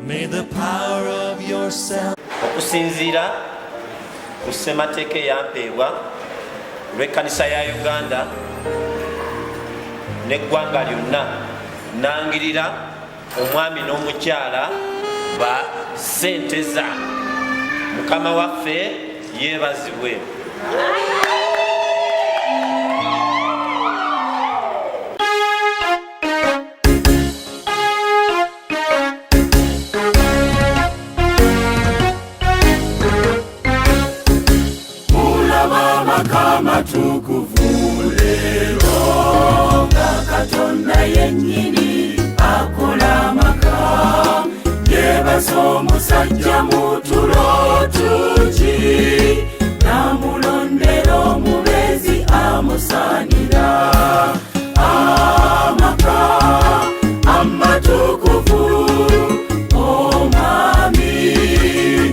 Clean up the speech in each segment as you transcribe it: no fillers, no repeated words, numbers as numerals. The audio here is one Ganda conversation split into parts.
May the power of yourself. Okusinziira ku ssemateeka eyampeebwa olw'ekkanisa ya Uganda n'eggwanga lyonna, nangirira omwami n'omukyala ba Ssenteza. Mukama waffe yeebazibwe. Tukuvulero Katonda yennyini akola maka yebaza omusajja mutulo tuki namulondera omubezi amusaanira amaka amatukuvu omwami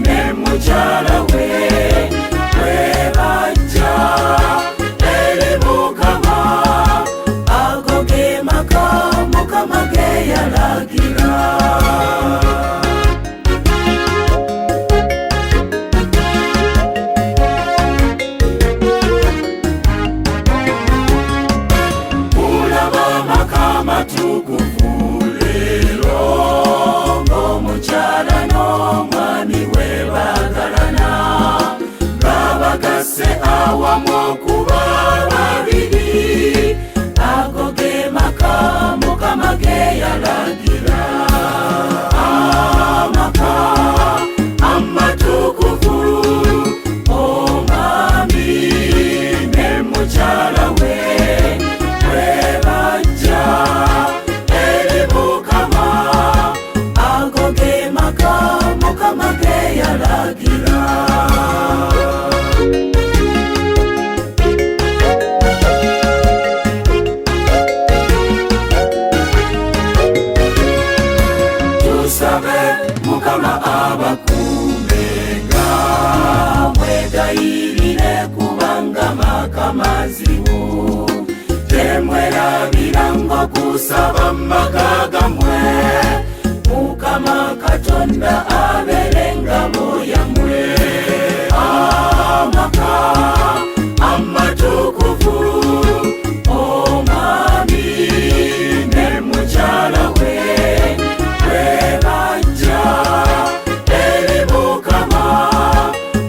ne mukyala we kusaba makagamwe Mukama Katonda aberenga boyamwe amaka amatukuvu omwami ne mukyala we webajja eri Mukama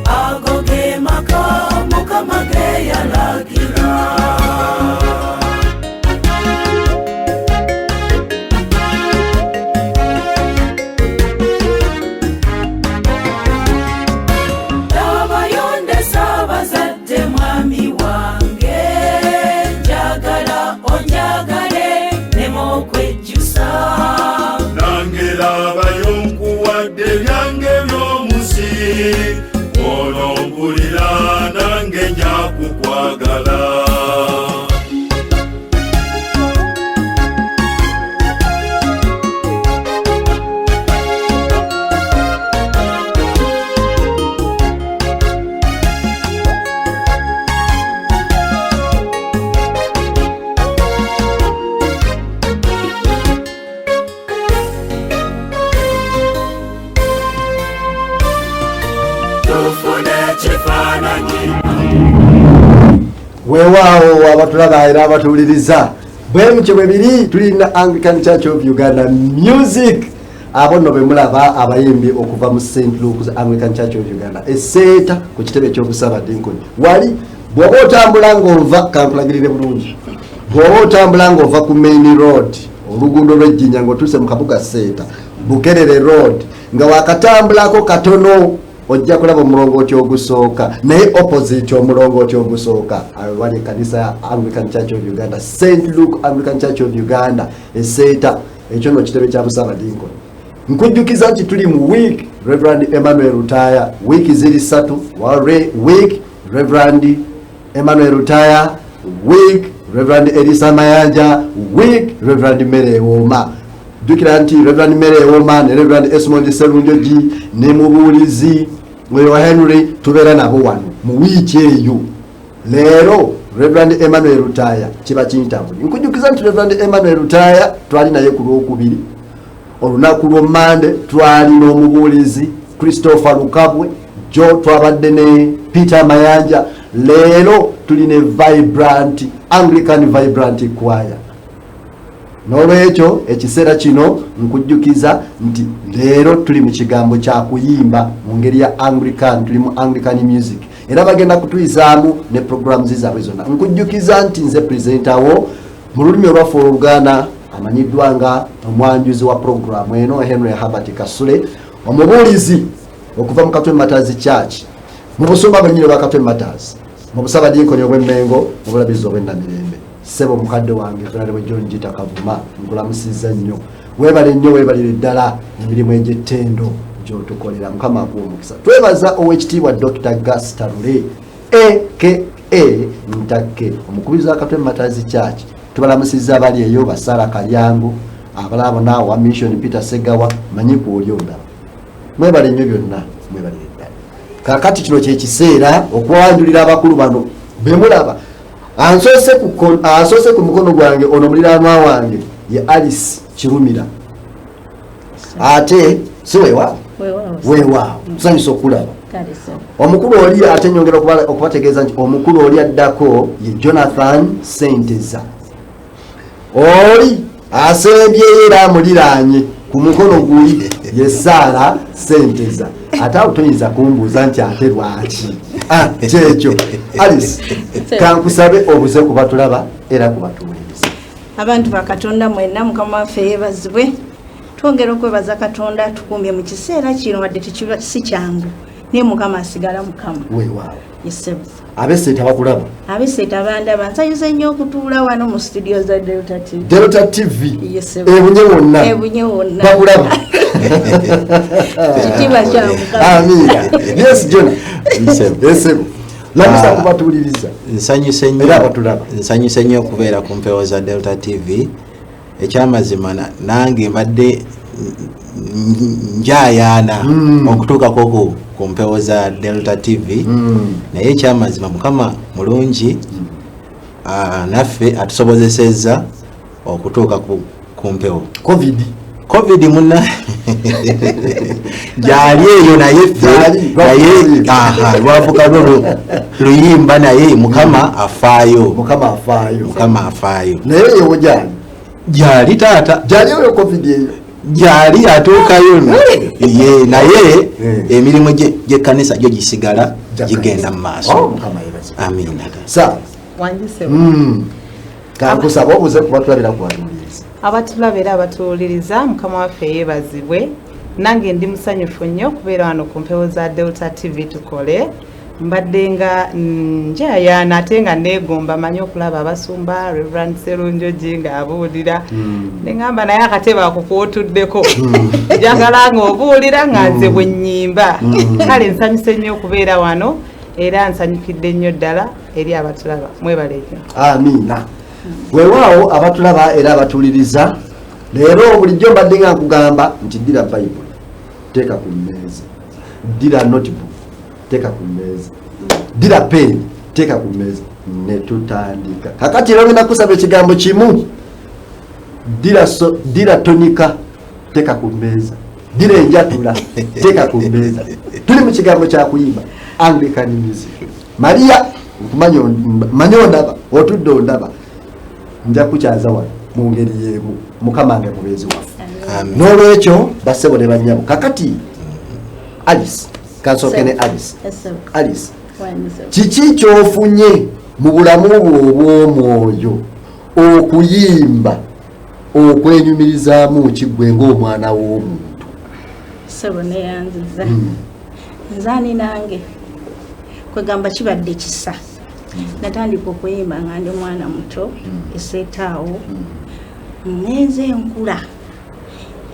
ago ge maka Mukama ge yalagira. Olompulira nange nja kukwagala. Weewaawo abatulaba era abatuliriza bwe mukye bwe biri tulina Anglican Church of Uganda music abo nno bwe mulaba abayimbi okuva mu St. Luke's Anglican Church of Uganda eseeta ku kitebe ky'obusaba Dinkoni wali bw'oba otambula ng'ova kankulagirire bulungi bw'oba otambula ng'ova ku Main Road oluguudo lw'Ejjinya ng'otuuse mu kabuga Seeta Bukerere Road nga wakatambulako katono ojja kulaba omulongooti ogusooka naye opposite omulongooti ogusooka wali ekkanisa ya Anglican Church of Uganda St. Luke Anglican Church of Uganda eseeta ekyo no kitebe kya busaba Dinkoni. Nkujjukiza nti tuli mu week Reverend Emmanuel Rutaya week ziri 3 week Reverend Emmanuel Rutaya week Reverend Elisa Mayanja week Reverend Mere Woma. Dukira nti Reverend Mere Woma ne Reverend Esmond Serunjoji ne Mubuliizi Mweyo Henry tubeera nabo wano mu wiiki eyo. Leero Reverend Emmanuel Rutaya kiba kintambuli. Nkujjukiza nti Reverend Emmanuel Rutaya twali naye ku Lwokubiri olunaku lw'Omande twalina Mubuliizi Christopher Lukabwe Jo twabadde ne Peter Mayanja leero tuline vibrant Anglican vibrant choir n'olwekyo ekiseera kino nkujjukiza nti leero tuli mu kigambo kya kuyimba mu ngeri ya Anglican tuli mu Anglican music era bagenda kutuyizaamu ne programs zaabwe zonna nkujjukiza nti nze presenter wo mu lulimi olwaffe Oluganda amanyiddwa nga omwanjuzi wa programu eno Herbert Kasule Omubuliizi okuva mu Katwe Matters Church mu busumba bwennyini bwa Katwe Matters mu busabadinkoni obw'Emmengo mu bulabizi obw'Ennamirembe sebo mukadde wange Venerable John Gita Kavuma nkulamusizza nnyo weebale nnyo weebalire ddala emirimu egy'ettendo gy'otukolera Mukama akuwa omukisa twebaza Oweekitiibwa Dr. Gastarule aka Ntake omukubizi wa Katwe Matters Church tubalamusizza abali eyo Basara Kalyango abalabo naawe wa Mission Peter Segawa manyi kuolyonda mwebale nnyo byonna mwebalire ddala kakati kino kyekiseera okuwanjulira abakulu bano bemulaba ansose ku mukono gwange ono muliraanwa wange ye Alice Kirumira ate si weewaawo tusanyusa okulaba omukulu oli ate nyongera okubategeeza nti omukulu oli addako ye Jonathan Senteza oli asembyeyo era amuliraanye ku mukono guli ye Saara Senteza ate awo toyinza kumbuuza nti ate lwaki kyekyo Alice kankusabe obuze ku batulaba era ku batuwuliriza abantu ba Katonda mwenna Mukama waffe yeebazibwe twongera okwebaza Katonda tukumbye mu kiseera kino wadde tekiba si kyangu naye Mukama asigala Mukama weewaawo yesebo abesseeta bakulaba abesseeta bandaba nsanyuze nnyo okutuula wano mu studio za Delta TV yesebo ebunye wonna bakulaba kitiibwa kya Mukama amina yes John yesebo lamusa kubatuuliriza nsanyuse nnyo okubeera ku mpewo za Delta TV ekyamazima nange mbadde njayaana okutuukako ku mpewo za Delta TV naye ekyamazima Mukama mulungi naffe atusobozesezza okutuuka ku mpewo covid muna gyali eyo naye lwavuga luyimba naye Mukama afaayo naye yewo gyali taata gyali oyo covid eyo gyali atuukayo naye emirimu gy'ekkanisa gyo gisigala gigenda mu maaso amina kankusaba obuze kubatulabira kuwatuuliriza abatulabira abatuwuliriza Mukama waffe yeebazibwe nange ndi musanyufu nnyo okubeera wano ku mpewo za Delta TV tukole mbadde nga njayaana ate nga neegomba manyi okulaba abasumba Reverend Serunjoji ng'abuulira ne ngamba naye akatebe ako kwotuddeko njagala ng'obuulira nga nze bwe nnyimba kale nsanyuse nnyo okubeera wano era nsanyukidde nnyo ddala eri abatulaba mwebale nnyo amina weewaawo abatulaba era abatuuliriza leero bulijjo mbadde nga nkugamba nti ddira Bible teeka ku mmeeza ddira notebook teeka ku mmeeza ddira pen teeka ku mmeeza ne tutandika kakati era ngenda kusaba ekigambo kimu ddira tonika teeka ku mmeeza ddira enjatula teeka ku mmeeza tuli mu kigambo kya kuyimba Anglican music Maria manyi ondaba otudde ondaba nja kukyaza wano mu ngeri y'emu Mukama wange mubeezi waffe n'olwekyo bassebo ne bannyabo kakati Alice kansooke ne Alice kiki kyofunye mu bulamu bwo obw'omwoyo okuyimba okwenyumirizaamu kiggwe ng'omwana w'omuntu sebo neyanziza nzaani nange kwegamba kibadde kisa natandika okuyimba nga ndi mwana muto eseetaawo ngenze enkula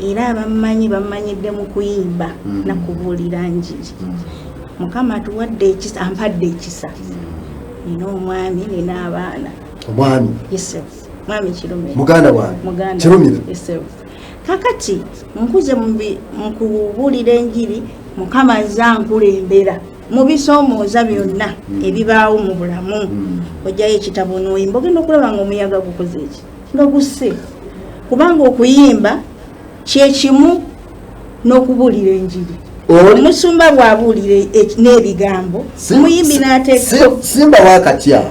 era bamanyidde mu kuyimba nakubuulira njiri Mukama atuwadde ekisa ampadde ekisa nina omwami nina abaana omwami mwami Kirumira muganda wange Kirumira kakati nkuze mu kubuulira enjiri Mukama azza nkulembera mu bisoomooza byonna ebibaawo mu bulamu ojjayo ekitabo n'oyimba ogenda okulaba nga omuyaga gukoze eki nga gusse kubanga okuyimba kyekimu n'okubuulira enjiri. Omusumba bw'abuulira n'ebigambo muyimbi n'ateeka simba wakatya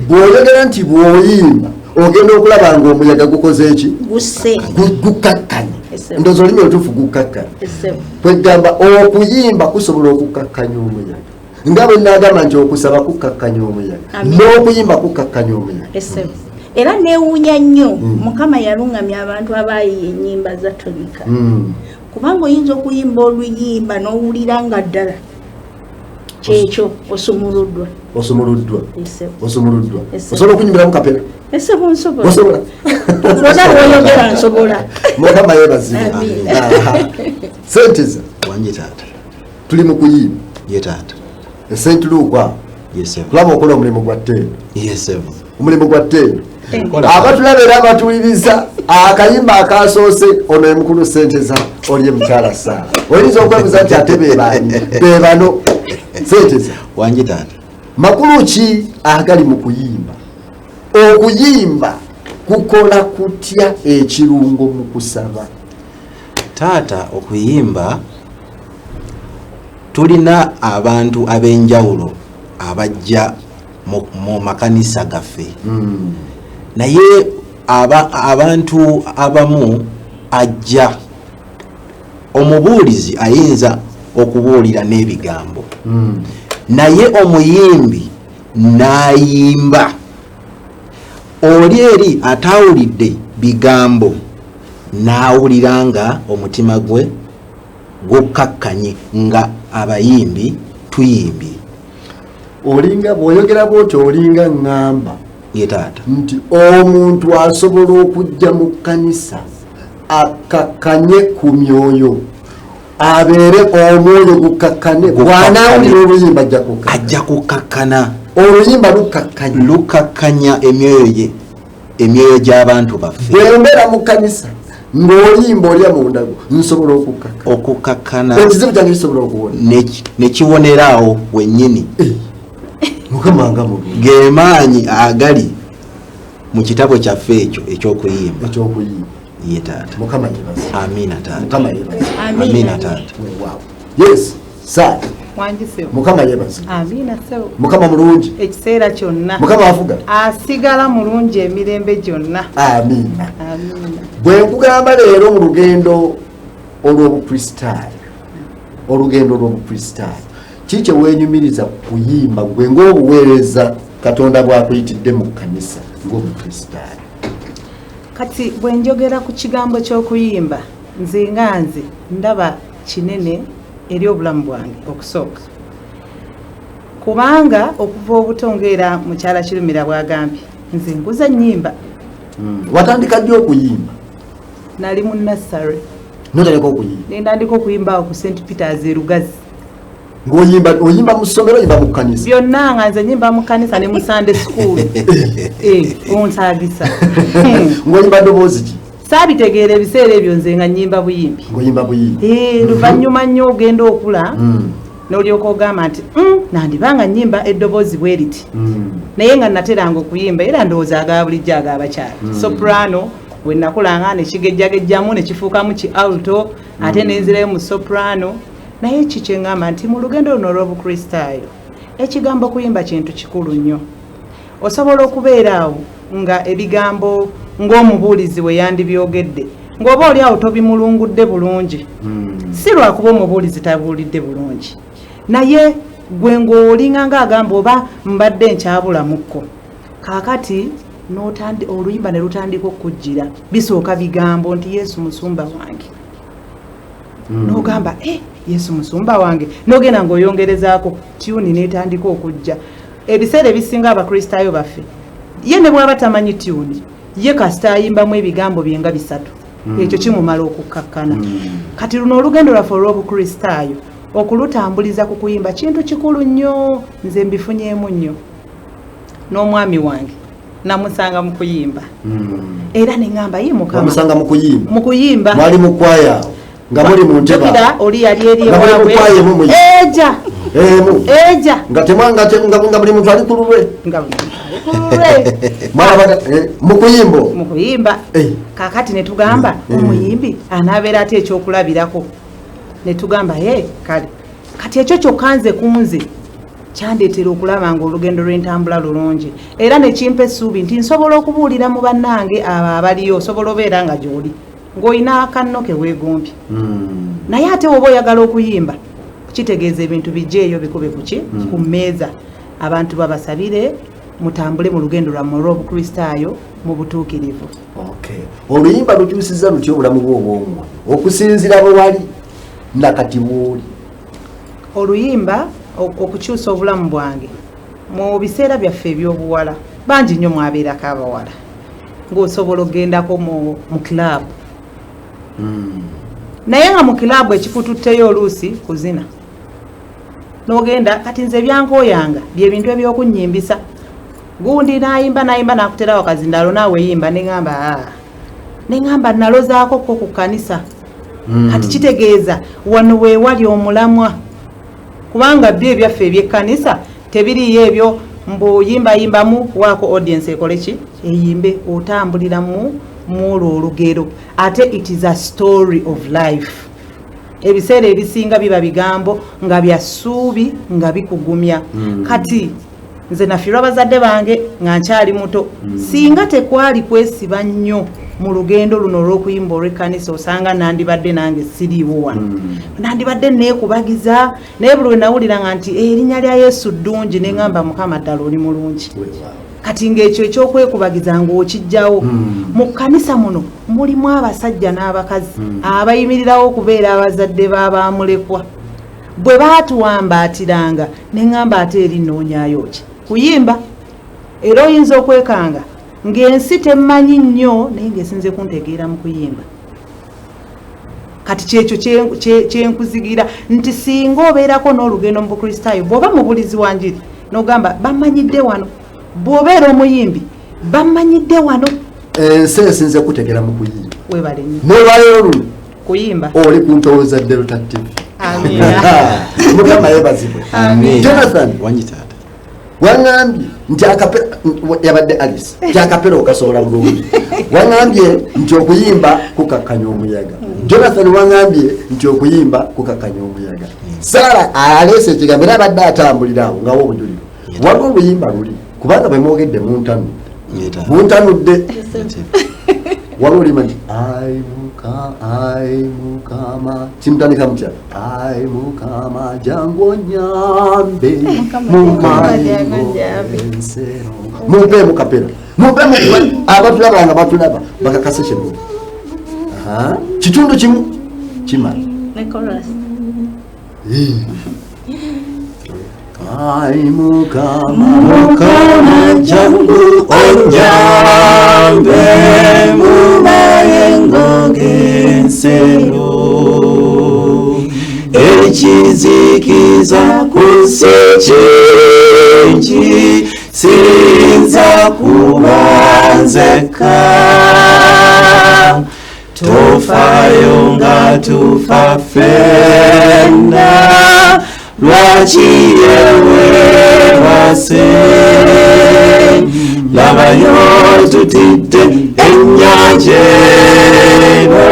bw'oyogera nti bw'oyimba ogenda okulaba ng'omuyaga gukoze eki gukakkanye ndoozi olulimi olutuufu gukakkanye kwegamba okuyimba kusobola okukakkanya omuyaga nga bwe nagamba nti okusaba kukakkanya omuyaga n'okuyimba kukakkanya omuyaga. Era neewuunya nnyo Mukama yalungamya abantu abaayiiya ennyimba za tolika kubanga oyinza okuyimba oluyimba n'owulira nga ddala kyekyo osumuluddwa. Osobola okunyimbiramu kapera? Osobola. Oyogera nsobola. Mukama yeebazibwe. Senteza wangi taata tuli mu kuyimba ye taata St. Luke tulaba okola omulimu gwa ttendo. Omulimu gwa ttendo abatulabera abatuliriza akayimba akasoose ono ye mukulu Senteza oli mukyala Saala. Oyinza okwebuuza nti ate beebani be bano Senteza wangi taata makulu ki agali mu kuyimba? Okuyimba kukola kutya ekirungo mu kusaba? taata okuyimba tulina abantu ab'enjawulo abajja mu makanisa gaffe naye abantu abamu ajja omubuulizi ayinza okubuulira n'ebigambo naye omuyimbi n'ayimba. Oli eri atawulidde bigambo n'awulira nga omutima gwe gukakkanye nga abayimbi tuyimbye. Olinga bw'oyogera bw'otyo olinga ŋŋamba ye taata nti omuntu asobola okujja mu kkanisa akakkanye ku myoyo abeere omwoyo gukakkane bw'anaawulira oluyimba ajja kukakkana. Oluyimba lukakkanya emyoyo gy'abantu baffe. Bw'embeera mu kkanisa ng'oyimba olya mundago nsobola okukakkana ekizibu kyange kisobola okuwona nekiwoneraawo wennyini. Mukama nga mulungi ge maanyi agali mu kitabo kyaffe ekyo eky'okuyimba ye taata. Mukama yebaze. Amiina taata. Mukama yebaze. Amiina taata. Yes sir. Wanjise Mukama yebaze. Amiina sebo. Mukama mulungi ekiseera kyonna. Mukama afuga asigala mulungi emirembe gyonna. Amiina. Amiina. Bwe nkugamba leero mu lugendo olw'obukristaayo kiki weenyumiriza kuyimba gwe ng'obuweereza Katonda bw'akuyitidde mu kkanisa ng'obukristaayo? Kati bwe njogera ku kigambo ky'okuyimba nze ndaba kinene eri obulamu bwange okusooka kubanga okuva obutongeera mukyala Kirumira bw'agambye nze nkuza nnyimba. Watandika ddi okuyimba? Nali mu nursery. Notandika okuyimba? Nendandika okuyimba ku St. Peter's Rugazi. Oyimba mu ssomero oyimba mu kkanisa? Byonna nga nze nyimba mu kkanisa ne mu Sunday school. Onsaagisa. Ng'oyimba ddoboozi ki? Saabitegeera ebiseera ebyo nze nga nnyimba buyimbi. Ng'oyimba buyimbi? Luvannyuma nnyo ogenda okula n'olyoka ogamba nti nandibanga nnyimba eddoboozi bwe riti naye nga nateranga okuyimba era ndowooza aga bulijjo ag'abakyala. Soprano bwe nakulanga ne kigejjagejjamu ne kifuukamu ki alto ate nenzirayo mu soprano. Naye kikye ngamba nti mu lugendo luno olw'obukristaayo ekigambo kuyimba kintu kikulu nnyo. Osobola okubeera awo nga ebigambo ng'omubuulizi we yandibyogedde ng'oba oli awo tobimulungudde bulungi si lwakuba omubuulizi tabuulidde bulungi naye gwe ng'olinga ng'agamba oba mbadde nkyabulamuko kaakati oluyimba ne lutandika okujjira bisooka bigambo nti Yesu musumba wange n'ogamba Yesu musumba wange n'ogenda ng'oyongerezaako tyuni n'etandika okujja. Ebiseera ebisinga abakristaayo baffe ye ne bw'aba tamanyi tyuni ye kasita ayimbamu ebigambo bye nga bisatu ekyo kimumala okukkakkana. Kati luno olugendo lwaffe olw'obukristaayo okulutambuliza ku kuyimba kintu kikulu nnyo. Nze mbifunyeemu nnyo n'omwami wange namusanga mu kuyimba era ne ŋŋamba ye Mukama namusanga mu kuyimba mwali mu kwaya nga muli mu nteba oli yali eri ewaabwe eja eja nga buli muntu ali ku lulwe mu kuyimba kakati ne tugamba omuyimbi anaabeera ate ekyokulabirako ne tugamba kale kati ekyo kyokka nze kunze kyandeetera okulaba nga olugendo lw'entambula lulungi era ne kimpa essuubi nti nsobola okubuulira mu bannange abo abaliyo osobola obeera nga gy'oli ng'olina akanno ke weegombye naye ate oba oyagala okuyimba kitegeeza ebintu bijjeeyo bikube kuki ku mmeeza abantu babasabire mutambule mu lugendo lwammwe olw'obukristaayo mu butuukirivu. Oluyimba lukyusiza lutya obulamu bw'obwongo okusinziira bwe wali nakati bw'oli? Oluyimba okukyusa obulamu bwange mu biseera byaffe eby'obuwala bangi nnyo mwabeerako abawala ng'osobola okgendako mu kilaabu naye nga mu kilaabu ekikututteyo oluusi kuzina n'ogenda kati nze ebyankooyanga byebintu ebyokunnyimbisa gundi nayimba nakutera wakazindalo naawe yimba neŋŋamba nalozaako ko ku kkanisa kati kitegeeza wano weewali omulamwa kubanga byo ebyaffe ebyekkanisa tebiriyo ebyo mbuyimbayimbamu waako audience ekole ki eyimbe otambuliramu mwolwo olugero ate it is a story of life. Ebiseera ebisinga biba bigambo nga bya ssuubi nga bikugumya kati nze nafiirwa bazadde bange nga nkyali muto singa tekwali kwesiba nnyo mu lugendo luno olw'okuyimba olw'ekkanisa osanga nandibadde nange siriiwo wano nandibadde neekubagiza naye buli we nawuliranga nti erinnya lya Yesu ddungi ne ŋŋamba Mukama ddala oli mulungi kati ng'ekyo ekyokwekubagiza ng'okijjawo mu kkanisa muno mulimu abasajja n'abakazi abayimirirawo okubeera abazadde b'abaamulekwa bwe baatuwambaatiranga ne ŋŋamba ate eri nnoonyaayo ki kuyimba era oyinza okwekanga ng'ensi temmanyi nnyo naye ng'esinze kuntegeera mu kuyimba kati kyekyo kyenkuzigira nti singa obeerako n'olugendo mu bukristaayo bw'oba mubulizi wa njiri n'ogamba bamanyidde wano bw'obeera omuyimbi bamanyidde wano ensi esinze kutegeera mu kuyimba webale nnyo n'olwayo olumu kuyimba oli kuntowooza Delta TV Mukama yeebazibwe. Jonathan wanyitaata wangambye nti yabadde Alice nti akapera okasobola bulungi wangambye nti okuyimba kukakkanya omuyaga Jonathan wangambye nti okuyimba kukakkanya omuyaga Sara aleese ekigambo era abadde atambulirawo ngawo obujuliro waliwo oluyimba luli kubanga bwe mwogedde muntanudde waliwo oluyimba nti ai Mukama kimutandika mutya ai Mukama jangu onyambe mumpe mukapera mumpe abatulaba nga batulaba bakakase kyemu kitundu kimu kimala ai Mukama jangu onyambe mumayengo g'ensero ekizikiza kunsi kingi siyinza kubanzeka tofayo nga tufa ffenna lwaki yewe base labayo tutidde ennyanja eno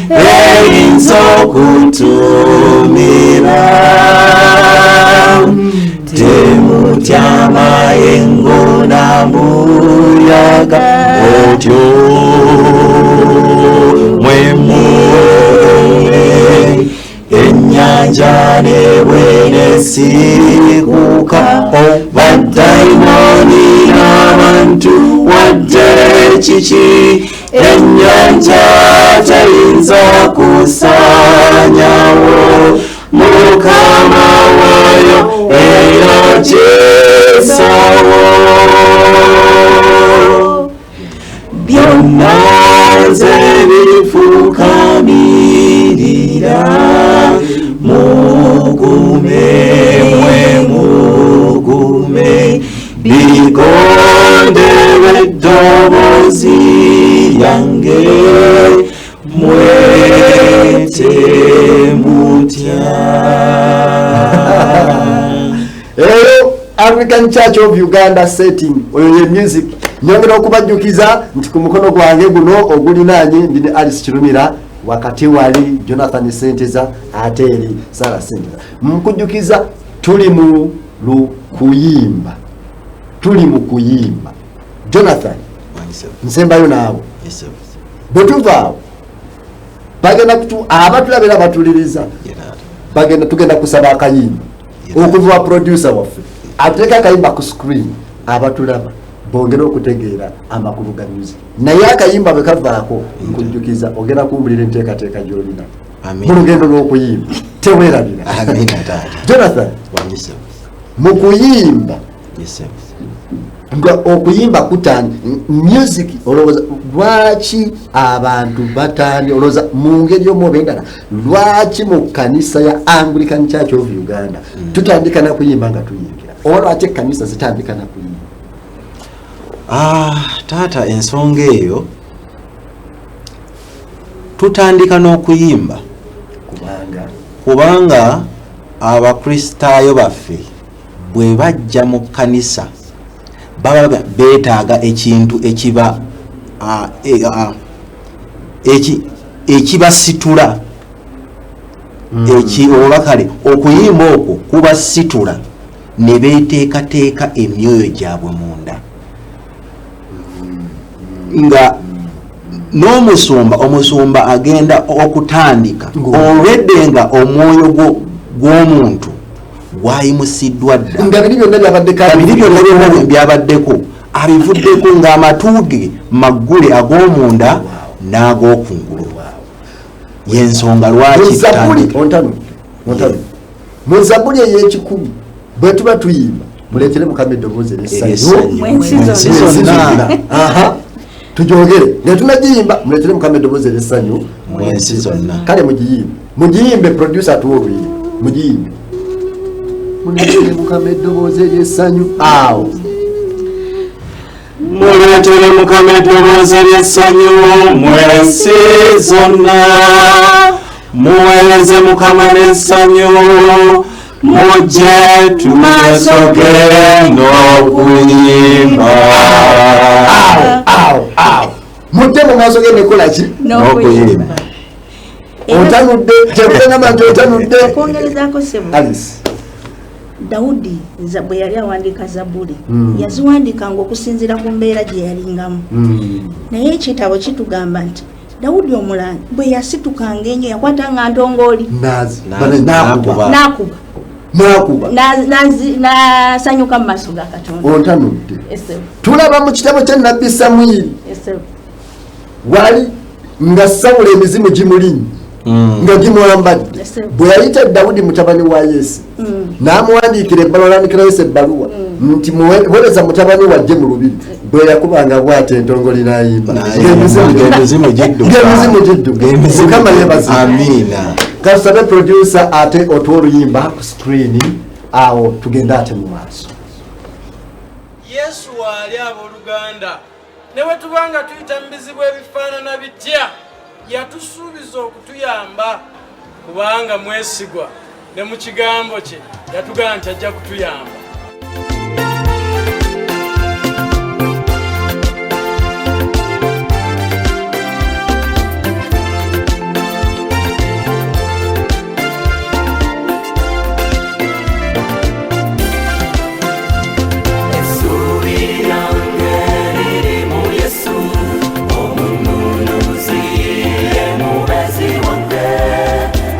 eyinza okutumira temutya mayengo namuyaga otyo mwemule ennyanja nebwenesikuka badayimoni n'abantu wadde kiki ennyanja teyinza kusaanyawo Mukama wayo eyakisawo byonna nze bifukamirira mugume bigondewe eddoboozi lyange mwetemutya Anglican Church of Uganda setting oyo ye music. Nyongera okubajjukiza nti ku mukono gwange guno ogulinanye ndine Alice Kirumira, wakati wali Jonathan Senteza, ate eri Sarah Senteza. Mkujjukiza tuli mu kuyimba. Tuli mu kuyimba. Jonathan, nsembayo naawe. Yes sir. Bwetuva bagenda kutu abatulabira batuliriza. Bagenda tugenda kusaba akayimba. Okuva producer waffe ateka akayimba ku screen abatulaba bongera okutegeera amakulu ga music. Naye akayimba bwe kavaako nkujjukiza ogenda kumbulira enteekateeka gy'olina mu lugendo lw'okuyimba. Teweerabira. Jonathan, mu kuyimba nga okuyimba kutani music olowooza lwaki abantu batandi olowooza mu ngeri omubengana lwaki mu kanisa ya Anglican Church of Uganda tutandika na kuyimba nga tuyingira olwaki kanisa zitandika na kuyimba? Taata, ensonga eyo tutandika n'okuyimba kubanga abakristaayo baffe bwe bajja mu kanisa baba beetaaga ekintu ekiba ekibasitula oba kale okuyimba okwo kubasitula ne beeteekateeka emyoyo gyabwe munda nga omusumba agenda okutandika olwedde nga omwoyo gw'omuntu gwayimusiddwa dda nga biri byonna byabaddeko abivuddeko ng'amatuuge maggule ag'omunda n'ag'okungulu. Yensonga lwaki mu Zabbuli ey'ekikumi bwe tuba tuyimba muleetere Mukama eddoboozi ery'essanyu tujogere ne tunagiyimba muleetere Mukama eddoboozi ery'essanyu mu nsi zonna. Kale mugiyimbe producer atuwa olwiri mugiyimbe muleetere Mukama eddoboozi ery'essanyu awo muleetere Mukama eddoboozi ery'essanyu mu ensi zonna muweereze Mukama n'essanyu mujje tumasoke n'okuyimba. Mujje mu maaso ge nekola ki? N'okuyimba. Otanudde tekulengamba nti otanudde. Okwongerezaako ssebo Dawudi bwe yali awandiika Zabbuli yaziwandiikanga okusinziira ku mbeera gye yalingamu. Naye ekitabo kitugamba nti Dawudi omulangi bwe yasitukanga ennyo yakwatanga ntongooli n'akuba n'asanyuka mu maaso ga Katonda. Ontanudde. Tulaba mu kitabo kya Nnabbi Samwiri wali nga Sawulo emizimu gimulinnya nga gimwambadde bwe yayita Dawudi mutabani wa Yese n'amuwandiikira alandikira Yese ebbaluwa nti muweereza mutabani wajje mu lubiri bwe yakubanga bw'ate entongoli n'ayimba ng'emizimu gidduka. Mukama yeebazibwe. Amiina. Kasabe producer ate otuwa oluyimba ku screen awo tugende ate mu maaso. Yesu waali abooluganda ne bwe tubanga tuyita mu bizibu ebifaanana bitya yatusuubiza okutuyamba kubanga mwesigwa ne mu kigambo kye yatugamba nti ajja kutuyamba.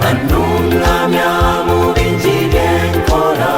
Anungamya mu bingi byenkola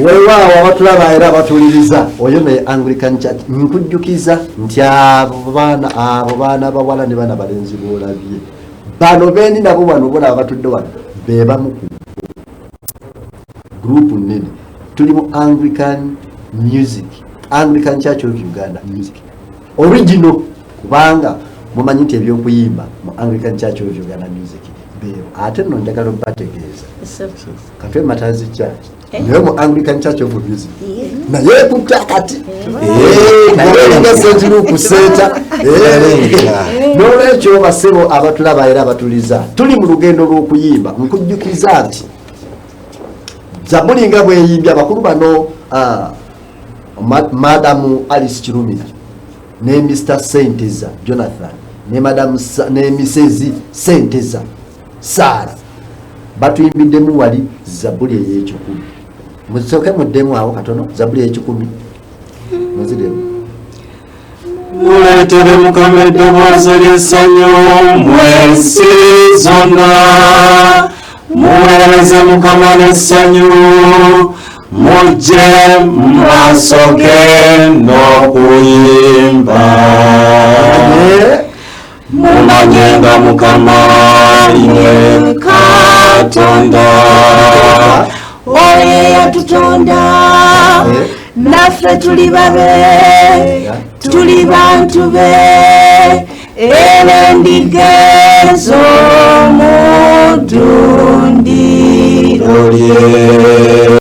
weewaawo abatulaba era abatuliriza oyo naye Anglican Church nkujjukiza nti abo baana bawala ne bana balenzi boolabye bano bendi nabo bano bolaba batudde wano be bamu ku gurupu nnene tuli mu Anglican music, Anglican Church of Uganda music original, kubanga mumanyi nti ebyokuyimba mu Anglican Church of Uganda music beero ate nno njagala obategeeza katwe Matazi Church naye mu Anglican Church of Music naye kutakati naye nga sentiri kusenta n'olwekyo basebo abatulaba era abatuliza tuli mu lugendo lw'okuyimba nkujjukiza nti Zabuli nga bweyimbye abakulu bano Madamu Alice Kirumira ne Mr. Senteza Jonathan ne Madam ne Mrs. Senteza Sara batuyimbidemu wali Zabuli ey'ekikumi musoke muddemu awo katono Zabuli ey'ekikumi muzidemu muleetere Mukama eddoboozi ly'essanyu mwensi zonna muweereze Mukama n'essanyu mujje maaso ge n'okuyimba mumanye nga Mukama ye Katonda oyo yatutonda naffe tuli babe tuli bantu be era endiga ez'omudundiro lye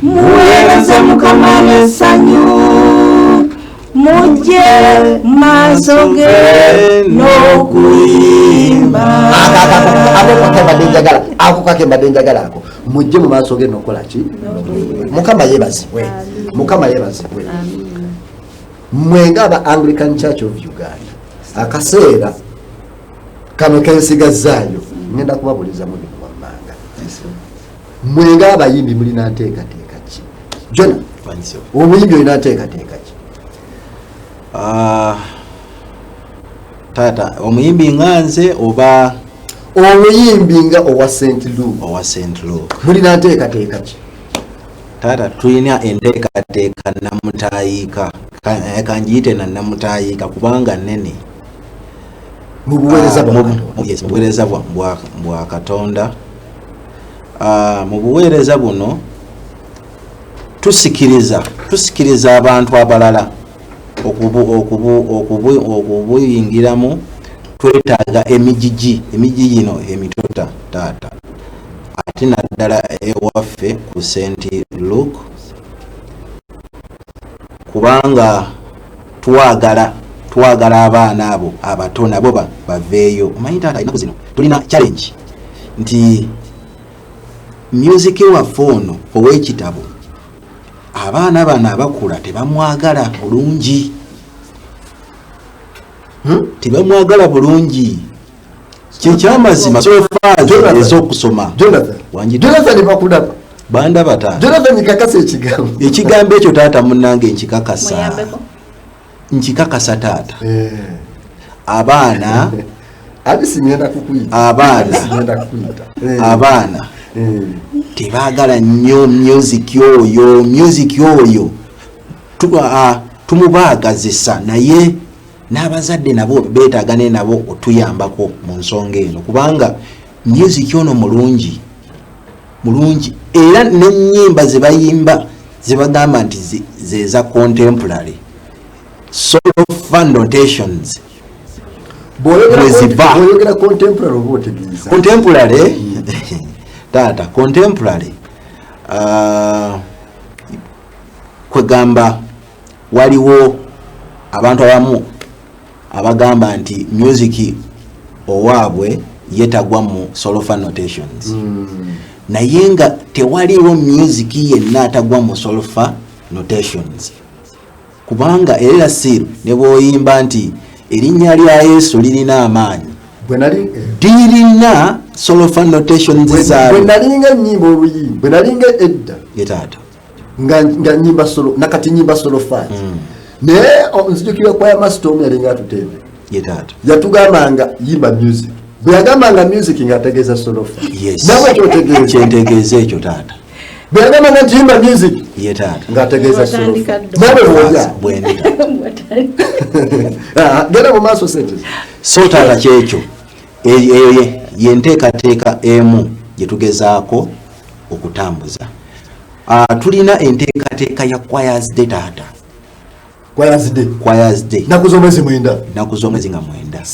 muweereze Mukama n'essanyu mujje maaso ge n'okuyimba ako kakembadde njagala ako mujje mu maaso ge n'okola ki Mukama yeebazibwe Mukama yeebazibwe mmwe ng'aba Anglican Church of Uganda akaseera kano kensigazaayo ngenda kubabuliza mu bino wammanga mmwe ng'abayimbi mulina nteekateeka ki Jona omuyimbi olina nteekateeka ki Tata omuyimbi nganze oba omuyimbi nga owa St. Luke mulina nteekateeka ki Tata tulina enteekateeka namutayiika kanjiyite na namutayiika kubanga nnene mu buweereza bwa Katonda. Mu buweereza buno tusikiriza abantu abalala okubuyingiramu. Twetaaga emijiji ino emitota taata ate naddala ewaffe ku St. Luke kubanga twagala abaana abo abato nabo baveeyo. Omanyi taata ennaku zino tulina challenge nti music waffe ono ow'ekitabo abaana bano abakula tebamwagala bulungi. Tebamwagala bulungi kyekyamazima sofaze ez'okusoma Jonathan bakulaba banda bata Jonathan nkakasa ekigambo ekyo taata munnange nkikakasa taata abaana abaana tebaagala nnyo music oyo tumubaagazisa naye n'abazadde nabo beetagane nabo otuyambako mu nsonga eno kubanga music ono mulungi era n'ennyimba ze bayimba ze bagamba nti zeza contemporary solfa notations boyogera contemporary tata contemporary kwegamba waliwo abantu abamu abagamba nti music owaabwe yetagwa mu solfa notations naye nga tewaliwo music yenna atagwa mu solfa notations kubanga era siru ne bwoyimba nti erinnya lya Yesu lirina amaanyi lirina solfa notations zaabwe. Bwe nalinga nnyimba oluyimba bwe nalinga edda yetaata nga nnyimba solo nakati nnyimba solfa naye nzijukira kwa Mastomu yalinga atutembe yatugambanga yimba music bwe yagambanga music ng'ategeeza solfa nawe kyotegeeza ekyo taata bwagamba nga ntimba music ye taata ng'ategeeza Watandika solofu nawe wonya bwendita genda mu maaso sente so taata kyekyo eyo yenteekateeka emu gye tugezaako okutambuza. Tulina enteekateeka ya choirs day taata. Choirs day naku z'omwezi mwenda naku z'omwezi nga 9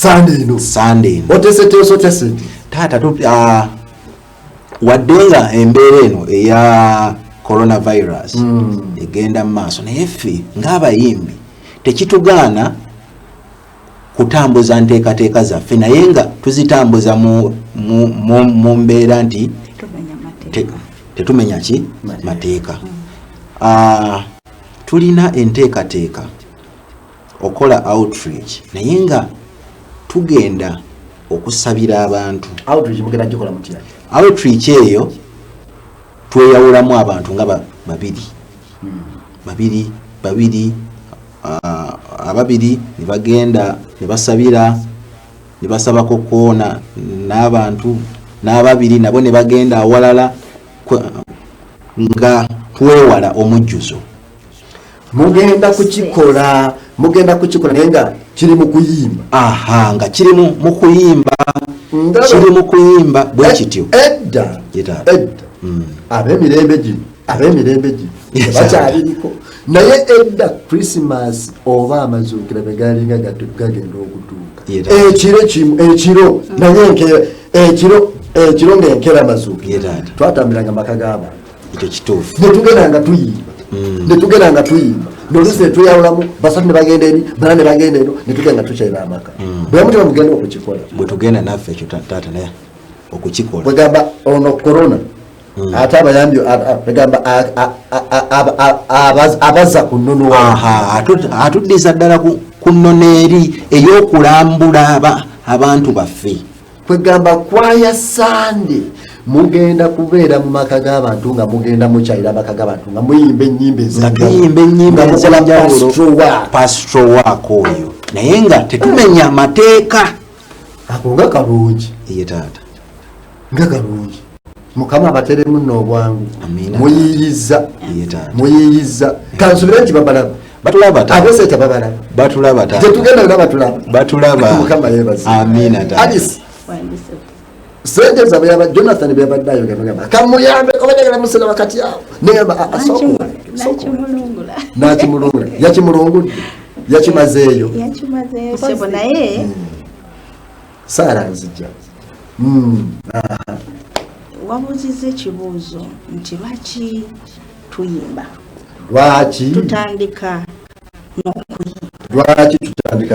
Sunday eno otese taata wadde nga embeera eno eya coronavirus egenda mu maaso naye ffe ng'abayimbi tekitugaana kutambuza nteekateeka zaffe naye nga tuzitambuza mu mbeera nti tetumenya ki mateeka. Tulina enteekateeka okola outreach naye nga tugenda okusabira abantu. Outreach eyo tweyawulamu abantu nga babiri ababiri ne bagenda ne basabira ne basabako koona n'abantu n'ababiri nabo ne bagenda awalala nga twewala omujjuzo. mugenda kukikola naye nga kiri mu kuyimba. Nga kiri mu kuyimba bwe kityo edda ab'emirembe gino bakyaliriko naye edda Christmas oba amazuukira be galinga gagenda okutuuka ekiro naye ekiro ng'enkera amazuukira twatambiranga maka g'abantu ekyo kituufu netugenda nga tuyimba nolusi netweyawulamu basatu ne bagenda eri bana ne bagenda eno netugenda tukyayira amaka bwe mutima mugenda okukikola bwe tugenda naffe ekyo taata naye okukikola bwegamba ono korona ate abayambi egamba abaza ku nnono atuddiza ddala ku nnono eri ey'okulambula abantu baffe. kwegamba kwaya Sande mugenda kubeera mu maka g'abantu nga mugenda mukyayira amaka g'abantu nga muyimba ennyimba ez'enjawulo pastoral work oyo naye nga tetumenya mateeka. Ako nga kalungi ye taata nga kalungi Mukama abateremu n'obwangu muyiyiza kansubire nti babalaba abose tababalaba batulaba tetugenda nga batulaba Mukama yebaza amina taata. Sente zabya Jonathan byabaddayo gamba kamuyambe obanyagala musela wakati yao neba asoko nakimulungula yakimazeeyo sebo naye Sara nzija wabuziza ekibuuzo nti lwaki tuyimba tutandika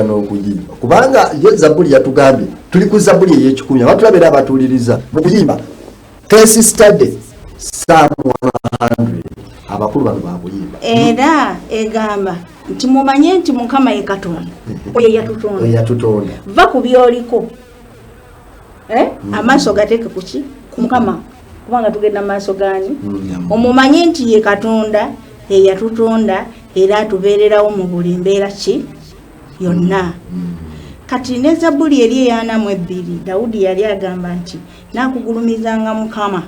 n'okuyimba kubanga ye Zabuli yatugambye tuli ku Zabuli ey'ekikumi abatulabira abatuuliriza mu kuyimba case study Psalm 100 abakulu bano bakuyimba era egamba nti mumanye nti Mukama ye Katonda oyo yatutonda va ku byoliko amaaso gateeke kuki ku Mukama kubanga tugenda maaso gani omumanye nti ye Katonda eyatutonda era atubeererawo mu buli mbeera ki yonna. Kati ne Zabuli eri eyanamu 2 Dawudi yali agamba nti nakugulumizanga Mukama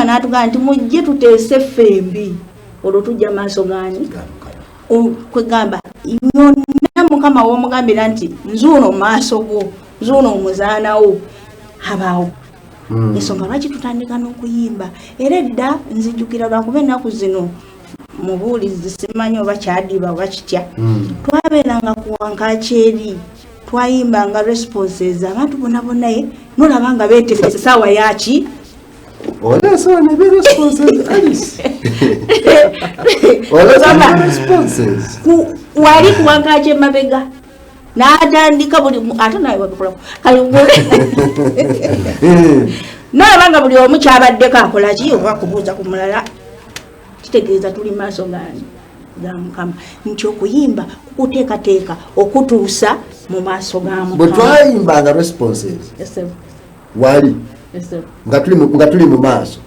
n'atugamba nti mujje tuteese ffembi olwo tujja maaso gani kwegamba yonna Mukama w'omugambira nti nzuuno maaso go nzuuno omuzaanawo abaawo. Ensonga lwaki tutandika n'okuyimba era edda nzijjukira lwakuba ennaku zino Mubuliizi simanyi oba kyadiba oba kitya twabeeranga ku Wankakyeri twayimbanga responses abantu bonna nolaba nga beetegese saawa yaki wali ku Wankakyeri mabega n'atandika buli ate nawe wabikola nolaba nga buli omu kyabaddeko akola ki oba kubuuza ku mulala kitegeeza tuli maaso gani ga Mukama nti okuyimba kukuteekateeka okutuusa mu maaso ga Mukama. Bwe twayimbanga responses wali nga tuli mu maaso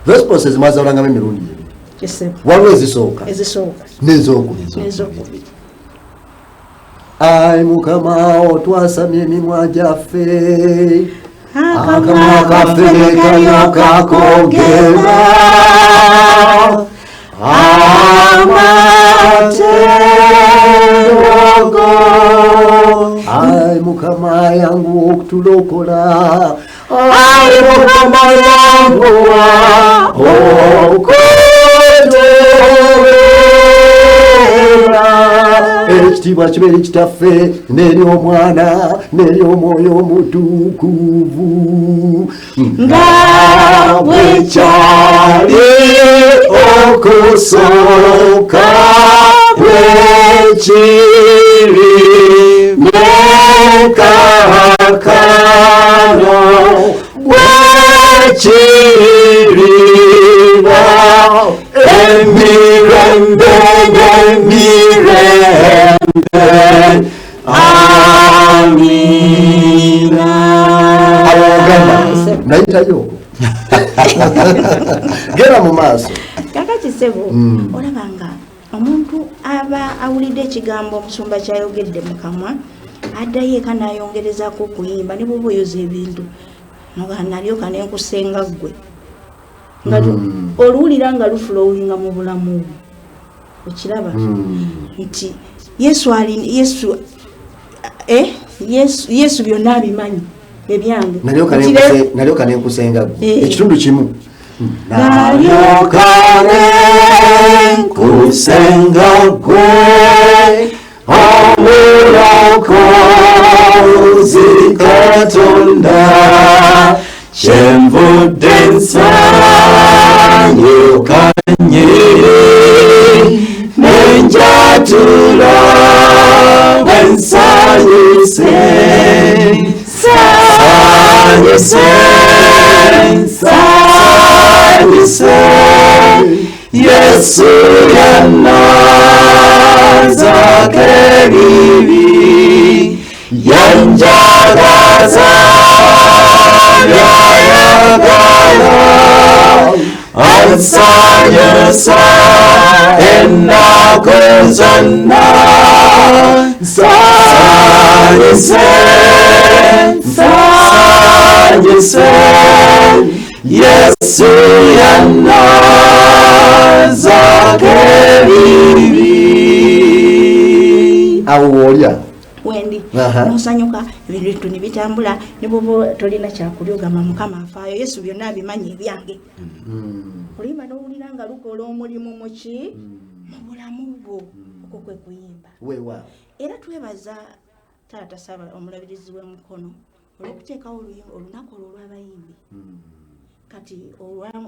responses mwazawulangamu emirundi ebiri waliwo ezisooka n'ezokubiri. Ai Mukama otwasamye emimwa gyaffe akamwa kaffe ne kalyoka koogera amateego. Ai Mukama yangu okutulokola, ai Mukama yanguwa okutulokola. Ekitiibwa kibeere kitaffe n'eri omwana n'eri omwoyo omutukuvu nga bwekyali okusooka bwekiri nekaakano bwekiriba emirembe n'emirembe. Amina. Nayitayo gera mu maaso kakati sebo olabanga omuntu aba awulidde ekigambo omusumba kyayogedde mu kamwa addayo eka n'ayongerezako okuyimba ne bwoba oyoza ebintu nalyoka nenkusenga ggwe nga oluwulira nga lufulowinga mu bulamu bwo okiraba nti Yesu byonna abimanyi ebyange nalyoka nenkusenga ggwe ekitundu kimu nalyoka nenkusenga ggwe omulokozi Katonda kyenvudde nsanyuka nyiri nenjatula bwensanyuse sanyuse Yesu yanazako ebibi yanjagaza byayagala ansanyusa ennaku zonna sanyuse Yesu yanazako ebibi. awo woolya wendi nosanyuka ebintu nebitambula ne bwoba tolina kyakulya ogamba Mukama afaayo Yesu byonna abimanyi ebyange. Oluyimba n'owulira nga lukola omulimu muki mu bulamu bwo okwo kwe kuyimba. Era twebaza taata Saba omulabirizi w'emukono olw'okuteekawo olunaku olwo olw'abayimbi kati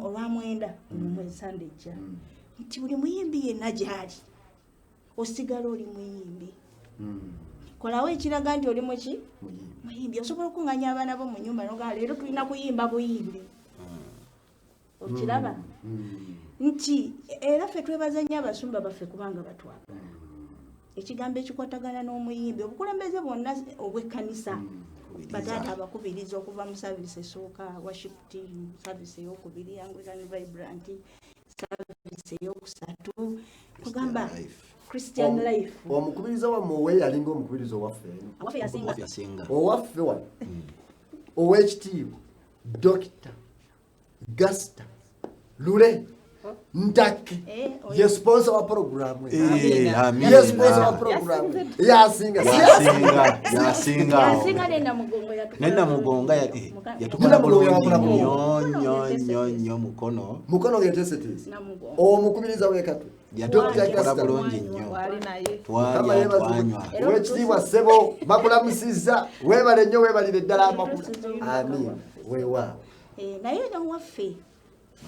olwamwenda omwezi Sande ejja nti buli muyimbi yenna gyali osigala oli muyimbi. Kolawo ekiraga nti oli muki muyimbi osobola okunganya abaana bo mu nyumba nogaa leero tulina kuyimba buyimbi okiraba nti era ffe twebaza nnyo abasumba baffe kubanga batwala ekigambo ekikwatagana n'omuyimbi obukulembeze bwonna obw'ekkanisa bataata abakubiriza okuva mu service esooka worship team service eyokubiri Anglican vibrant service eyokusatu kugamba Christian life. Omukubiriza wa muwe yalinga omukubiriza owaffe yasinga owaffe wano ow'ekitiibwa Dr. Gasta Lule Ntake ye sponsor wa program ye sponsor wa program yasinga nenda mugonga yatukula bulungi nnyo mukono getesetizi omukubiriza w'ekatu Dr. Gasta bulungi nnyo twanywa ow'ekitiibwa ssebo bakulamusizza weebale nnyo weebalire ddala amakulu amin weewaawo naye nowaffe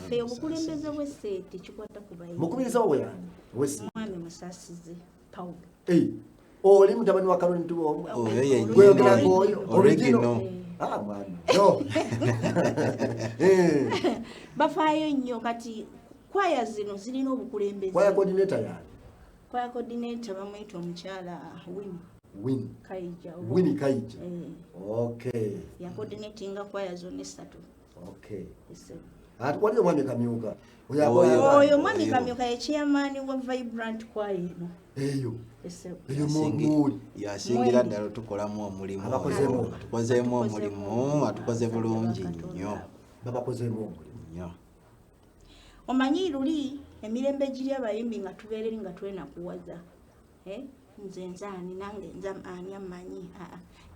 fe obukulembeze bw'esse tekikwata ku bayimbi mukubiriza wo yani wesi mwami Musaasize Paulo oli mutabani wa Kaloni Tubongo gweyogera ngoyo original mwana no bafaayo nnyo kati kwaya zino zirina obukulembeze kwaya coordinator yani kwaya coordinator bamuyita omukyala Winnie Kaija okay ya coordinatinga kwaya zonna esatu okay ati waliyo mwami kamyuka oyo mwami kamyuka ye chairman wa Vibrant Choir eno eyo Esebo. yasingira ddala tukolamu omulimu tukozeemu omulimu atukoze bulungi nnyo babakozeemu omulimu nnyo. Omanyi luli emirembe giri abayimbi nga tubeereri nga twenakuwaza nze nzaani nange nza ani amanyi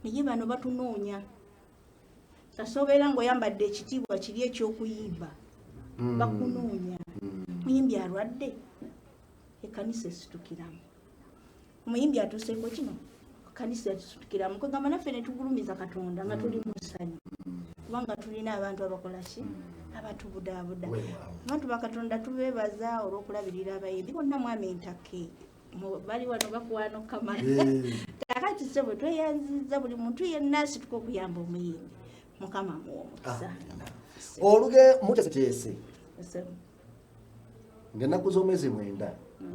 naye bano batunoonya tasobeera ng'oyambadde ekitiibwa kiri eky'okuyimba bakunoonya muyimbi alwadde ekkanisa esitukiramu omuyimbi atuuseeko kino ekkanisa esitukiramu kwegamba naffe ne tugulumiza Katonda nga tuli mu ssanyu kubanga tulina abantu abakola ki abatubudaabuda abantu bakatonda tubeebaza olw'okulabirira abayimbi bonna mwami entake bali wano bakuwano kamala kakati sebo tweyanziza buli muntu yenna asituka okuyamba omuyimbi mukama muwomukisa oluge muteeseteese ng'ennaku z'omwezi 9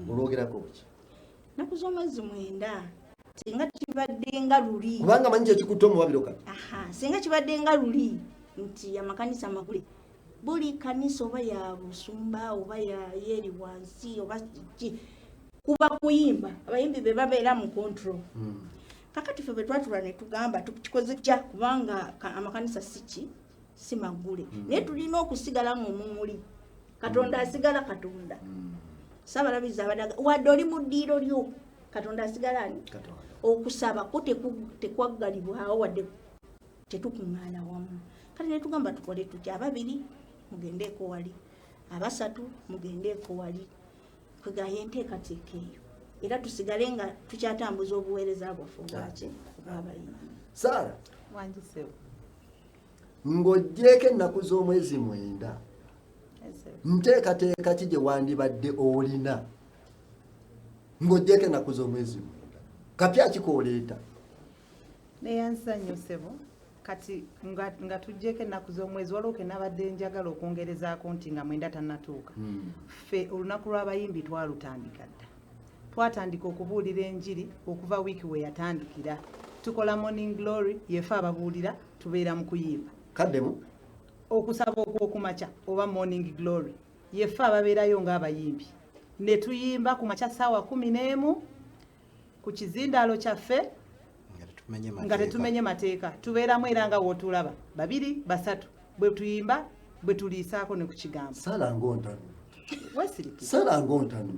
olwogerako ki ennaku z'omwezi 9 singa kibadde nga luli kubanga manyi kyekikutte omubabiro kati singa kibadde nga luli nti amakanisa magule buli kanisa oba ya busumba oba yeri wansi oba kuba kuyimba abayimbi be babeera mu control kakati ffe bwe twatula ne tugamba tukikoze kya kubanga amakanisa si magule naye tulina okusigala ng'omumuli Katonda asigala Katonda Saabalabizi abadaga wadde oli mu ddiiro lyo Katonda asigala ani okusaba ko tekwaggalibwawo wadde tetukuŋŋaana wamu kati ne tugamba tukole tutya ababiri mugendeeko wali abasatu mugendeeko wali kwegaye enteekateeka eyo era tusigale nga tukyatambuza obuweereza bwaffe obwaki obw'abayimbi. Saara wangisewo ng'oggyeko ennaku z'omwezi 9 nteekateeka ki gye wandibadde olina ng'oggyeko ennaku z'omwezi 9 kapya kikooleeta neyansanyusebo kati nga tujjeko ennaku z'omwezi waliwo ke nabadde njagala okwongerezaako nti nga 9 tannatuuka ffe olunaku lw'abayimbi twalutandika dda twatandika okubuulira enjiri okuva wiiki we yatandikira tukola morning glory yefe ababuulira tubeera mu kuyimba kaddemu okusaba okwokumakya oba morning glory yefe ababeerayo ng'abayimbi ne tuyimba ku makya ssaawa 11 ku kizindaalo kyaffe nga tetumenye mateeka tubeeramu era nga wootulaba 2 3 bwe tuyimba bwe tuliisaako ne ku kigambo Saara ng'ontano wesiriki Saara ng'ontano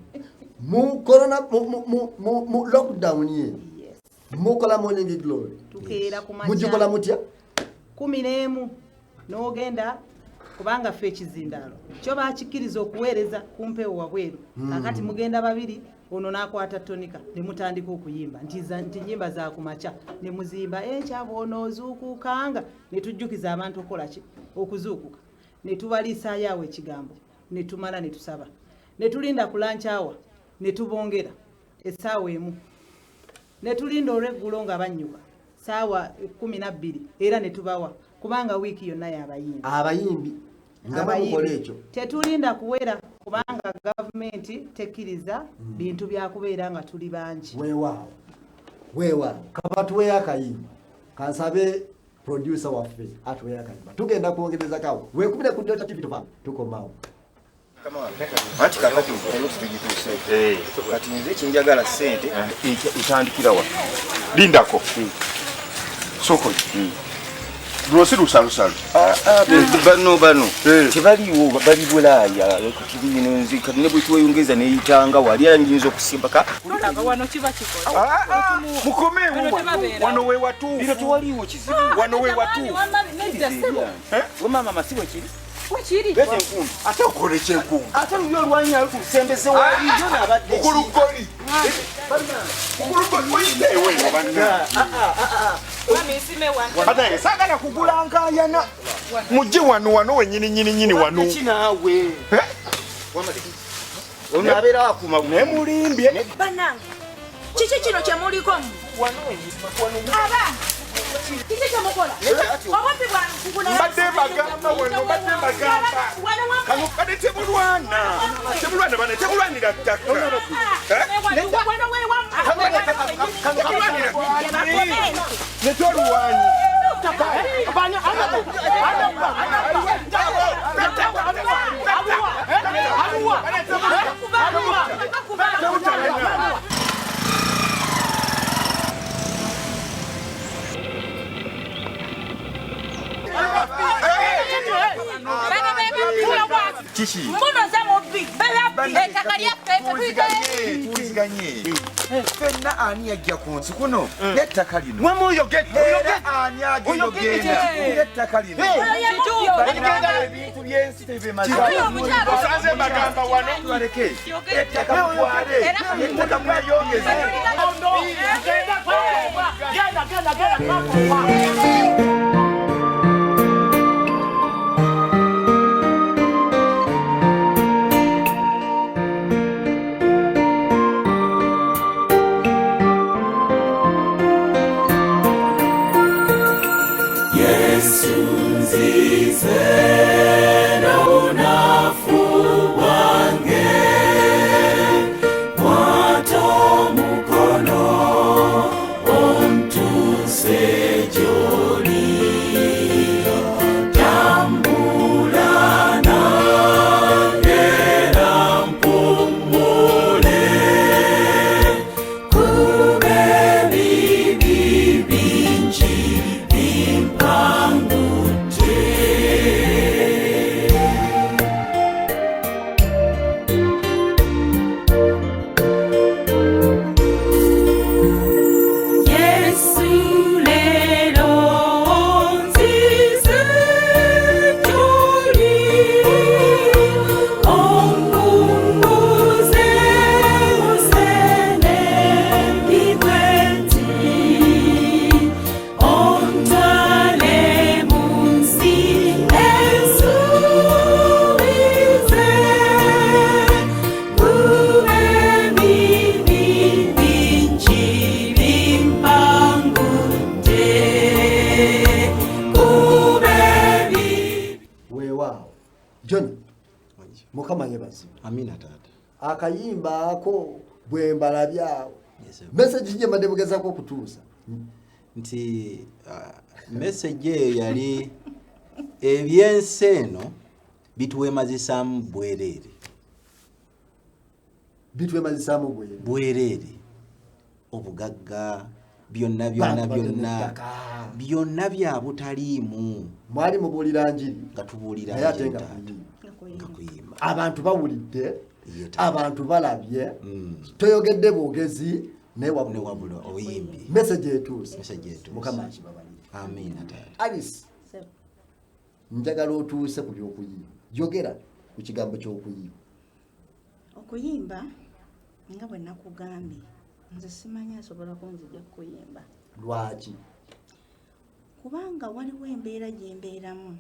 mu corona mu lockdown ye mukola morning glory tukeera ku makya mugikola mutya 11 n'ogenda kubanga ffe ekizindaalo kyo bakikkiriza okuweereza ku mpewo wabweru kakati mugenda 2 ono n'akwata tonika ne mutandika okuyimba nti nnyimba za ku makya ne muzimba enkya bw'onoozuukukanga ne tujjukiza abantu okukola ki okuzuukuka ne tubaliisaayo awo ekigambo ne tumala ne tusaba ne tulinda ku lankyawa ne tubongera essaawa emu ne tulinda olw'eggulo nga bannyuka ssaawa 12 era ne tubawa kubanga wiiki yonna y'abayimbi nga bamukola ekyo tetulinda kuwera kubanga gavumenti tekkiriza bintu byakubeera nga tuli bangi weewaawo kabatuweyo akayimba kansabe producer waffe atuweyo akayimba tugenda kwongereza kawo weekubire ku Delta TV tukomawo anti kakati tugituuse kati nze kinjagala ssente etandikirawa lindako soko Rosi rusalusalu. Bano tebaliwo bali Bulaaya kutibino nzika ne bwe tweyongeza ne yitanga wali ayinza okusimbaka wano kiba kikola mukome wano we watu bino tewaliwo kizibu wano we watu mama masibo kiri Wachiri bete nkundu ate okole kyenkundu ate lyo lwanya kusembeze wali yo nabadde okulugoli wewe banna Bana sagala kugula nkayana mujje wano wenyini wano kinaawe ono abeera akuma ne mulimbye banange kiki kino kye muliko wano aba kiki kye mukola obumpi bwange kugula mbadde bagamba kano kade tebulwana bana tebulwanira ttaka netoluwanyi Chichi. Mbuno za mubbi. Bela ettaka lyaffe tuwuliziganye. Fenna ani yajja ku nsi kuno n'ettaka lino. Mwe muyogedde. Ani agenda n'ettaka lino. Bagenda ebintu by'ensi tebimaze. Osanze bagamba wano. Tubaleke. Ettaka mukwale. Ettaka mweyongeze. Mukama yebazibu. Amina tata. Akayimba ako bwembala byawo. Message je madebugeza ko kutuusa. Nti message yali ebyenseno bitwemazisamu bwerere. Bitwemazisamu bwerere. Obugagga byonna bya butaliimu. Mwali mubulira njiri gatubulira ayatenga kuyimba. Abantu bawulidde, abantu balabye, toyogedde bwogezi ne wabula oyimbi. Message etuuse. Mukama akibabalire. Amina tata. Alice. Njagala otuuse ku byokuyimba. Jogera ku kigambo ky'okuyimba. Okuyimba nga bwe nakugambye nze simanyi asobola kunzija kuyimba. Lwaki? Kubanga waliwo embeera gye mbeeramu.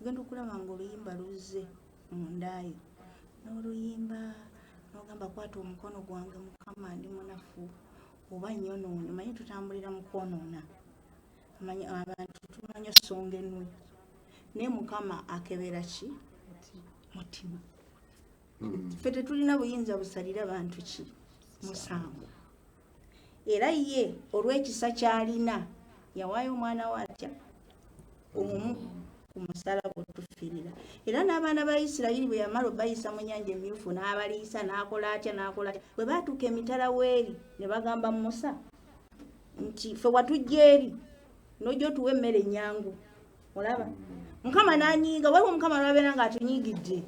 Genda okulaba nga oluyimba luzze mundayo n'oluyimba n'ogamba kwata omukono gwange Mukama ndi munafu oba nyonoonye. Manyi tutambulira mu kwonoona, manyi abantu tumanyi osonga ennwe naye Mukama akebera ki mutima. Ffe tetulina buyinza busalira bantu ki musango. Era ye olw'ekisa kyalina yawaayo omwana we atya omu kumusala kutufirira. Era n'abaana ba Isirayiri bwe yamala bayisa mu nnyanja emyufu n'abaliisa n'akola atya bwe baatuuka emitala w'eri ne bagamba Musa nti ffe watujja eri n'ojja otuwa emmere ennyangu. Olaba Mukama n'anyiiga, waliwo Mukama lwabeera nga atunyiigidde.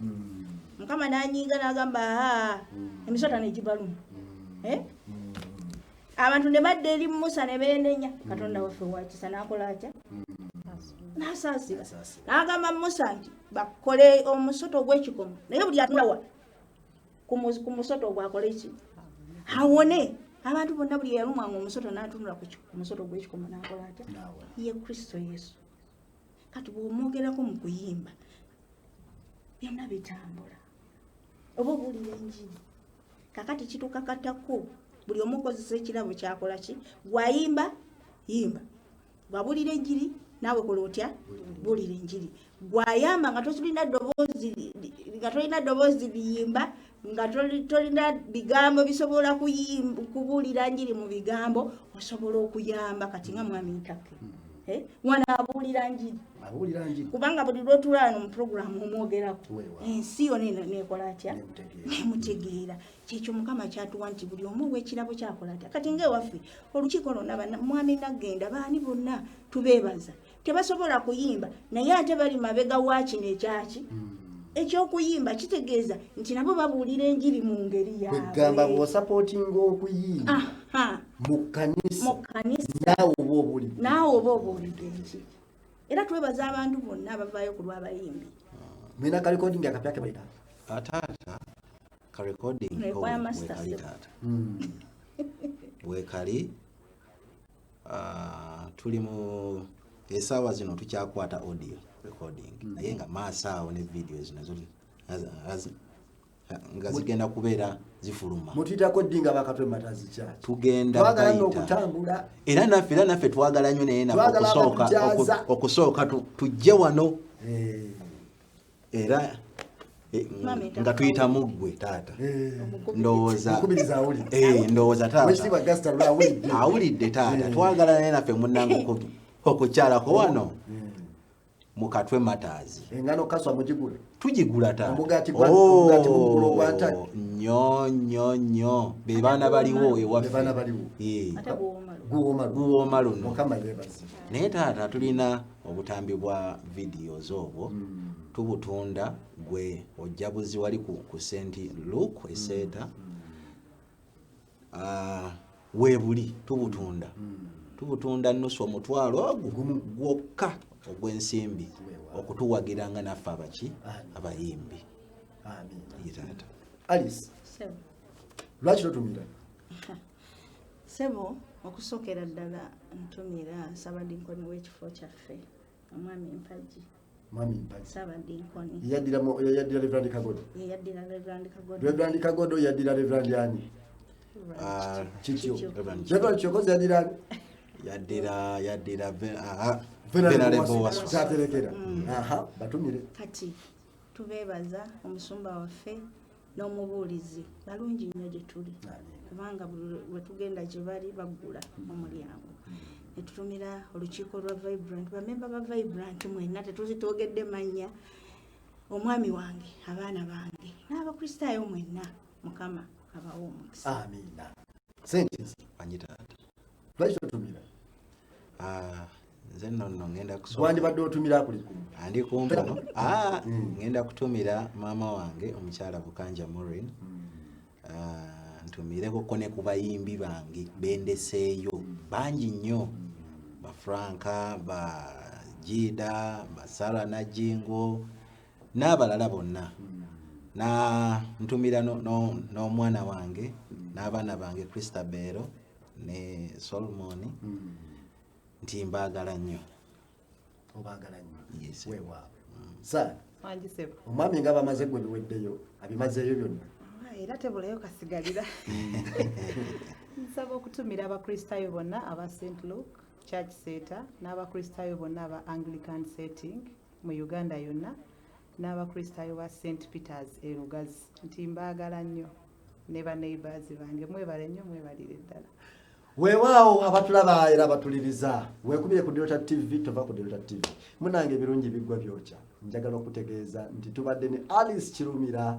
Mukama n'anyiiga n'agamba emisota n'egibaluma. Abantu ne badda eri Musa ne beenenya. Katonda waffe wakisa n'akola atya n'asaasira. N'agamba Musa nti bakole omusoto gw'ekikomo naye buli atulawa ku musoto gwakole ki awone. Abantu bonna buli yalumwanga omusoto n'atunula ku musoto gw'ekikomo n'akola atya ye Kristo Yesu. Kati bw'omwogerako mu kuyimba byonna bitambula oba obuulira enjiri. Kakati kitukakatako buli omu okozesa ekirabo kyakola ki gwayimba yimba, bwabuulira enjiri naawe kola otya buulira enjiri. Gwayamba nga tolina ddoboozi liyimba, nga tolina bigambo bisobola kubuulira njiri mu bigambo, osobola okuyamba kati nga mwami ntake mwana abuulira njiri. Kubanga buli lwotulaano mu programu omwogerako ensi yonna nekola atya nemutegeera. Kyekyo Mukama kyatuwa nti buli omu ow'ekirabo kyakola atya. Kati ngaewaffe olukiiko lonna mwami nagenda baani bonna tubeebaza tebasobola kuyimba naye ate bali mabega wa kino ekyaki ekyokuyimba kitegeeza nti nabo babuulira enjiri mu ngeri kwegamba yaabwe. bw'osapootinga okuyimba mu kkanisa naawe oba obuulidde enjiri. Era twebaza abantu bonna abavaayo ku lw'abayimbi. Mwina ka recording akapya ke balina taata ka recording ko wekali taata wekali tuli mu esaawa zino tukyakwata audio recording naye nga maaso awo ne videos nazo nga zigenda kubeera zifuluma mutuyita coding abakatwe matazi kya tugenda twagala okutambula era naffe twagala nnyo naye okusooka tujje wano era nga tuyita muggwe taata ndowooza taata awulidde taata twagala naye naffe munnange okukyalako wano mukatwe mataazi engano kaswa mugigula tugigula taata nnyo be baana baliwo ewaffe guwooma luno naye taata tulina obutambi bwa videos obwo tubutunda gwe ojabuzi wali ku St. Luke eseeta webuli tubutunda nusu omutwalo ogwo gwokka ogw'ensimbi okutuwagiranga naffe abayimbi. Taata Alice lwaki totumira sebo okusookera ddala ntumira Ssaabadinkoni w'ekifo kyaffe omwami Mpagi Ssaabadinkoni yaddira Reverend Kagodo Reverend Kagodo yaddira Reverend ani Kityo Reverend Kyokozi yaddira Venerable Waswaterekera batumire kati tubeebaza omusumba waffe n'omubuulizi balungi nnyo gye tuli kubanga bwe tugenda gye bali baggula omulyango ne tutumira olukiiko lwa Vibrant bamemba ba Vibrant mwenna tetuzitoogedde mannya omwami wange abaana bange n'abakristaayo mwenna Mukama abawa omukisa. Amiina. Sentence anyitaata lwaki totumira nze nno ngenda kusoma wandibadde otumira kuli andi kumpi no ngenda kutumira maama wange omukyala Bukanja Maureen ntumireko ne ku bayimbi bange bendeseeyo bangi nnyo ba Franka ba Jida ba Sara Najingo n'abalala bonna na ntumira n'omwana wange n'abaana bange Christabel ne Solomon nti mbaagala nnyo. Obaagala nnyo? Yes. Weewaawo. Sa wanjisebo omwami nga bamaze gwe biweddeyo abimazeeyo byonna era tebulayo kasigalira. Nsaba okutumira abakristaayo bonna aba St. Luke Church Center n'abakristaayo bonna aba Anglican setting mu Uganda yonna n'abakristaayo ba St. Peter's e Lugazi nti mbaagala nnyo ne ba neighbors bange mwebale nnyo mwebalire ddala. Weewaawo abatulaba era abatuliriza weekubire ku Delta TV tova ku Delta TV munange ebirungi biggwa byokya njagala okutegeeza nti tubadde ne Alice Kirumira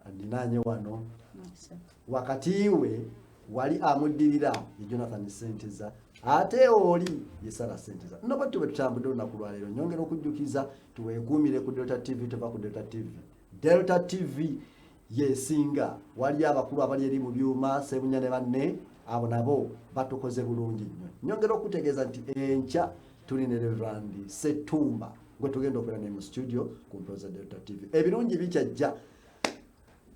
andinaanye wano wakati we wali amuddirira ye Jonathan Senteza ate oli ye Sarah Senteza noba tube tutambudde olunaku lwaleero nyongera okujjukiza tuweekuumire ku Delta TV tova ku Delta TV. Delta TV yesinga wali abakulu abali eri mu byuma Sebunya ne banne abo nabo batukoze bulungi nnyo. Nyongera okutegeeza nti enkya tuli ne Reverend Setumba gwe tugenda okwera ne mu studio ku Mpoza Delta TV. Ebirungi bikyajja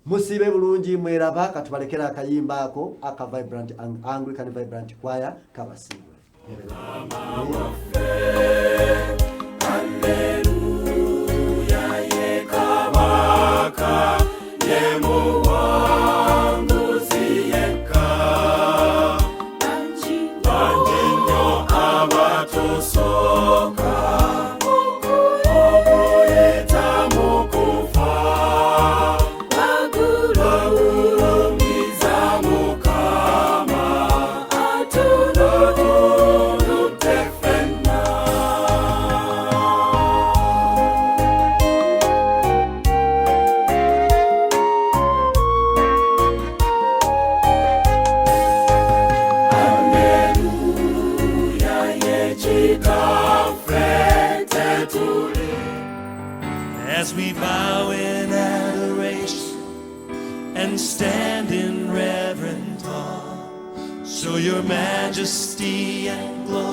musibe bulungi mweraba katubalekera akayimba ako aka Vibrant Anglican Vibrant Choir kabasiibwe. Hallelujah ye kabaka ye muwanguzi yekka banjinyo abatusoka okuleta mukufa bagulumiza Mukama atunuludde ffenna. Hallelujah ye chika as we bow in adoration and stand in reverent awe. So your majesty and glory